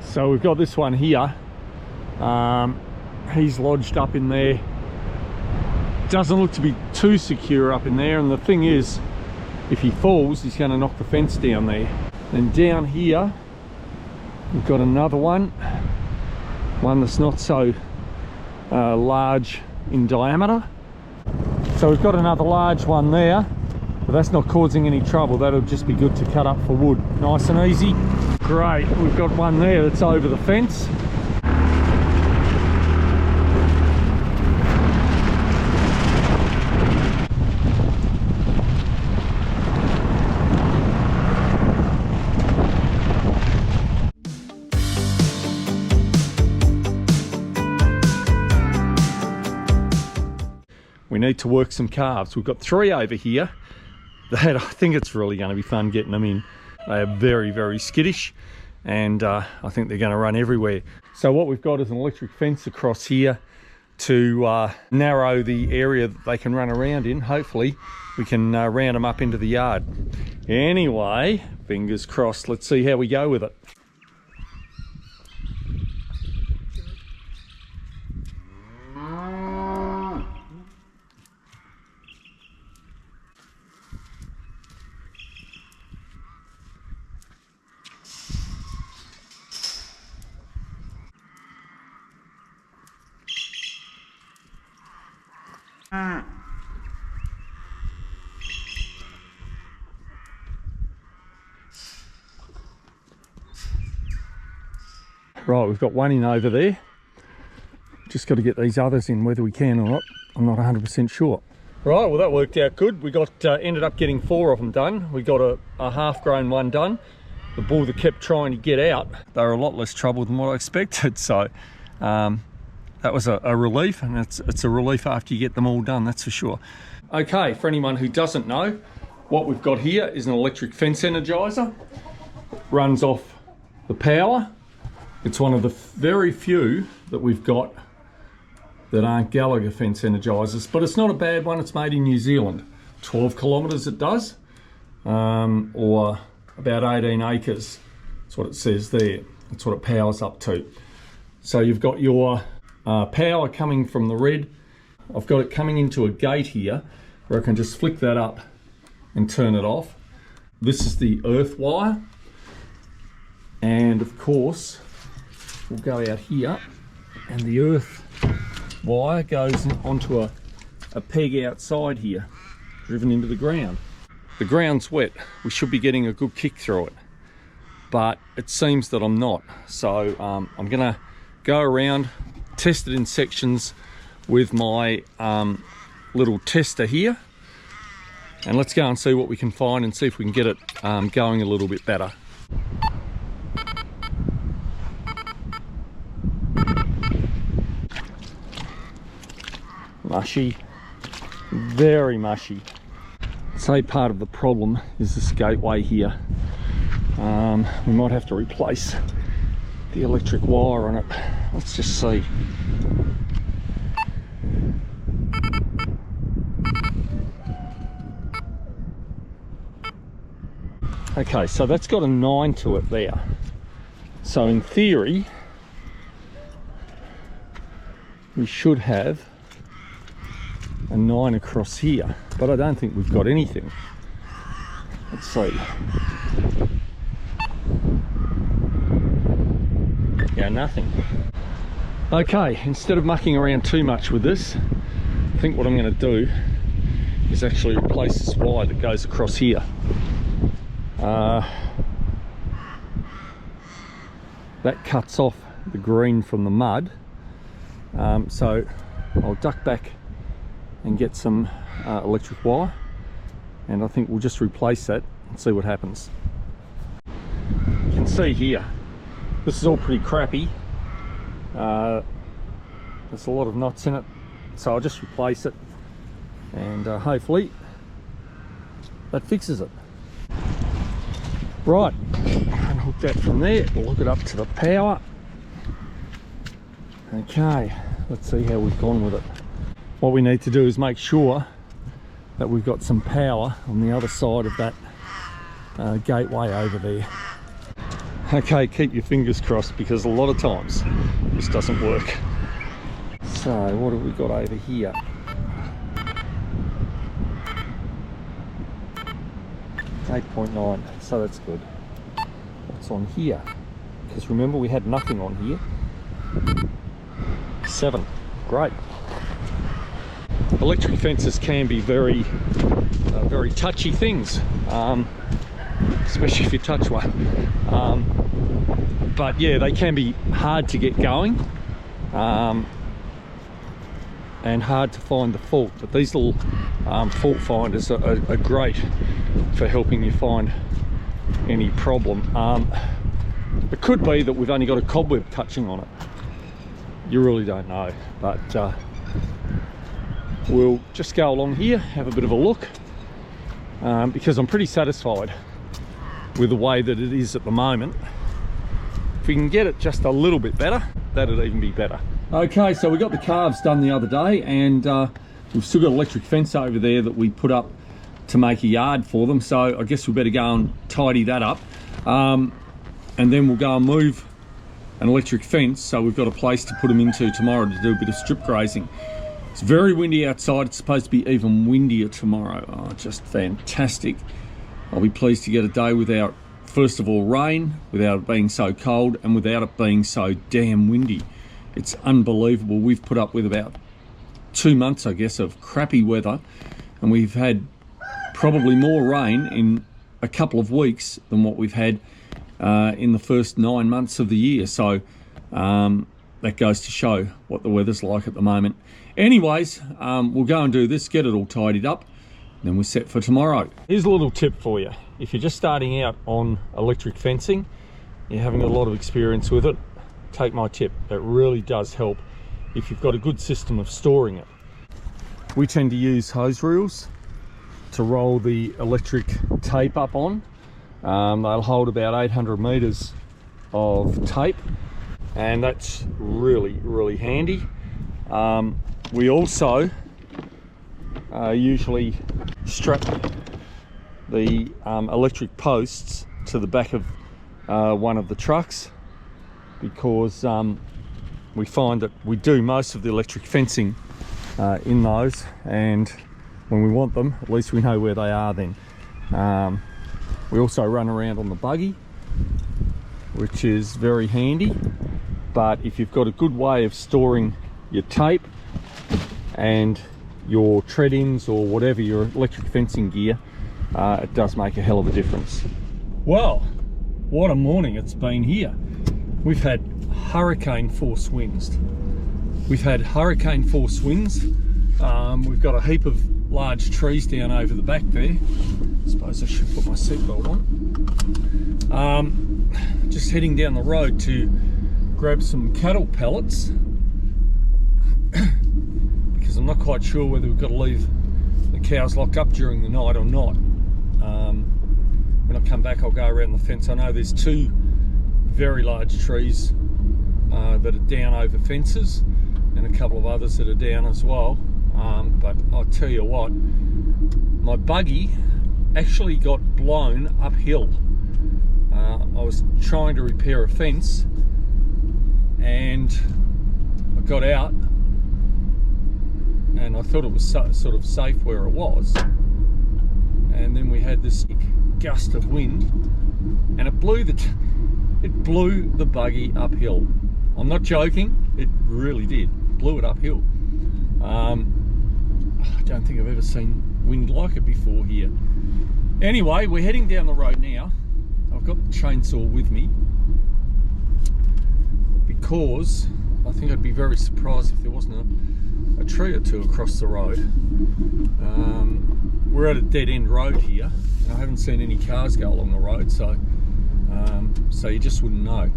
So we've got this one here. He's lodged up in there. Doesn't look to be too secure up in there, and the thing is, if he falls, he's going to knock the fence down there. Then down here we've got another one that's not so large in diameter. So we've got another large one there, but that's not causing any trouble. That'll just be good to cut up for wood, nice and easy. Great, we've got one there that's over the fence. We need to work some calves. We've got 3 over here that I think it's really going to be fun getting them in. They are very, very skittish, and I think they're going to run everywhere. So what we've got is an electric fence across here to narrow the area that they can run around in. Hopefully we can round them up into the yard. Anyway, fingers crossed. Let's see how we go with it. Right, we've got one in over there. Just got to get these others in, whether we can or not. I'm not 100% sure. Right, well that worked out good. We got ended up getting 4 of them done. We got a half-grown one done. The bull that kept trying to get out, they were a lot less trouble than what I expected. So that was a relief, and it's a relief after you get them all done, that's for sure. Okay, for anyone who doesn't know, what we've got here is an electric fence energizer. Runs off the power. It's one of the very few that we've got that aren't Gallagher fence energizers, but it's not a bad one. It's made in New Zealand. 12 kilometres it does, or about 18 acres. That's what it says there. That's what it powers up to. So you've got your power coming from the red. I've got it coming into a gate here where I can just flick that up and turn it off. This is the earth wire, and of course we'll go out here, and the earth wire goes onto a peg outside here, driven into the ground. The ground's wet. We should be getting a good kick through it, but it seems that I'm not. So I'm gonna go around, test it in sections with my little tester here, and let's go and see what we can find and see if we can get it going a little bit better. Mushy, very mushy. I'd say part of the problem is this gateway here. We might have to replace the electric wire on it. Let's just see. Okay, so that's got a 9 to it there. So in theory, we should have a 9 across here, but I don't think we've got anything. Let's see. Yeah, nothing. Okay, instead of mucking around too much with this, I think what I'm going to do is actually replace this wire that goes across here. That cuts off the green from the mud, so I'll duck back and get some electric wire, and I think we'll just replace that and see what happens. You can see here, this is all pretty crappy. There's a lot of knots in it, so I'll just replace it, and hopefully that fixes it. Right, unhook that from there, we'll hook it up to the power. Okay, let's see how we've gone with it. What we need to do is make sure that we've got some power on the other side of that gateway over there. Okay, keep your fingers crossed because a lot of times this doesn't work. So what have we got over here? It's 8.9, so that's good. What's on here? Because remember we had nothing on here. 7, great. Electric fences can be very touchy things, especially if you touch one. But yeah, they can be hard to get going and hard to find the fault. But these little fault finders are great for helping you find any problem. It could be that we've only got a cobweb touching on it. You really don't know, but we'll just go along here, have a bit of a look, because I'm pretty satisfied with the way that it is at the moment. If we can get it just a little bit better, that'd even be better. Okay, so we got the calves done the other day, and we've still got an electric fence over there that we put up to make a yard for them, so I guess we better go and tidy that up, and then we'll go and move an electric fence, so we've got a place to put them into tomorrow to do a bit of strip grazing. It's very windy outside. It's supposed to be even windier tomorrow. Oh, just fantastic. I'll be pleased to get a day without, first of all, rain, without it being so cold, and without it being so damn windy. It's unbelievable. We've put up with about 2 months, I guess, of crappy weather, and we've had probably more rain in a couple of weeks than what we've had in the first 9 months of the year. So that goes to show what the weather's like at the moment. Anyways, we'll go and do this, get it all tidied up, then we're set for tomorrow. Here's a little tip for you. If you're just starting out on electric fencing, you're having a lot of experience with it, take my tip. It really does help if you've got a good system of storing it. We tend to use hose reels to roll the electric tape up on. They'll hold about 800 meters of tape, and that's really handy. We also usually strap the electric posts to the back of one of the trucks, because we find that we do most of the electric fencing in those, and when we want them, at least we know where they are then. We also run around on the buggy, which is very handy, but if you've got a good way of storing your tape and your tread-ins or whatever, your electric fencing gear, it does make a hell of a difference. Well, what a morning it's been here. We've had hurricane force winds. We've got a heap of large trees down over the back there. I suppose I should put my seatbelt on. Just heading down the road to grab some cattle pellets, because I'm not quite sure whether we've got to leave the cows locked up during the night or not. When I come back, I'll go around the fence. I know there's 2 very large trees that are down over fences, and a couple of others that are down as well. But I'll tell you what, my buggy actually got blown uphill. I was trying to repair a fence, and I got out, and I thought it was sort of safe where it was, and then we had this gust of wind, and it blew the buggy uphill. I'm not joking, it really did. Blew it uphill. I don't think I've ever seen wind like it before here. Anyway, we're heading down the road now. I've got the chainsaw with me, because I think I'd be very surprised if there wasn't a tree or 2 across the road. We're at a dead-end road here, and I haven't seen any cars go along the road, so you just wouldn't know.